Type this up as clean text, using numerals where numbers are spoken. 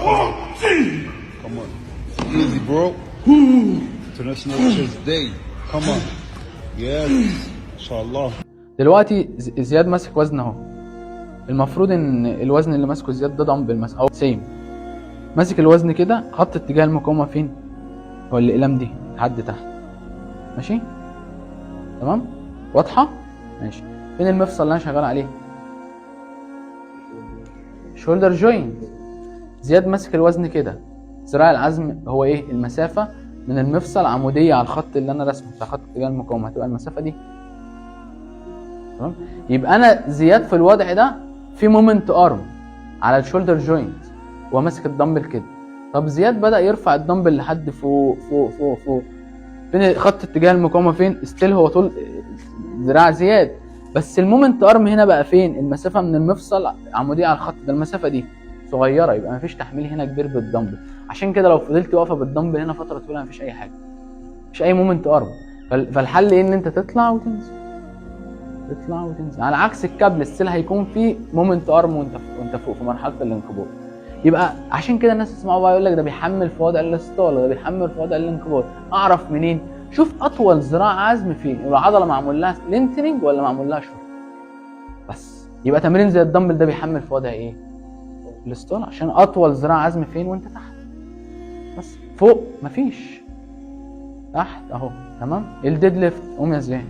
Come on. Easy, bro. International Chest Day. Come on. Yes. ما شاء الله. دلوقتي زياد ماسك وزن اهو. المفروض ان الوزن اللي ماسكه زياد ده دمبل مثلا او سيم. ماسك الوزن كده، حط اتجاه المقاومه فين؟ هو الاقلام دي لحد تحت. ماشي؟ تمام؟ واضحه؟ ماشي. فين المفصل اللي انا شغال عليه؟ شولدر جوينت. زياد ماسك الوزن كده. ذراع العزم هو ايه؟ المسافه من المفصل عموديه على الخط اللي انا رسمه بتاع خط اتجاه المقاومه، هتبقى المسافه دي. تمام؟ يبقى انا زياد في الوضع ده في مومنت ارم على الشولدر جوينت وماسك الدمبل كده. طب زياد بدأ يرفع الدمبل لحد فوق فوق فوق فوق. فين خط اتجاه المقاومه؟ فين؟ ستيل هو طول ذراع زياد، بس المومنت ارم هنا بقى فين؟ المسافه من المفصل عموديه على الخط ده، المسافه دي صغيره، يبقى مفيش تحميل هنا كبير بالدمبل. عشان كده لو فضلت واقفه بالدمبل هنا فتره طويله مفيش اي حاجه، مفيش اي مومنت ارم. فالحل ايه؟ ان انت تطلع وتنزل، تطلع وتنزل، على عكس الكابل ستيل هيكون في مومنت ارم وانت فوق في مرحله الانقباض. يبقى عشان كده الناس تسمعوا بقى يقول لك ده بيحمل في وضع الاستطاله، ده بيحمل في وضع الانقباض. اعرف منين؟ شوف اطول ذراع عزم فين، العضله معمول لها لينتنج ولا معمول لها شورت. بس يبقى تمرين زي الدمبل ده بيحمل في وضع ايه؟ الاستطاله، عشان اطول ذراع عزم فين؟ وانت تحت. بس فوق مفيش، تحت اهو. تمام؟ الديد ليفت قوم يا زين.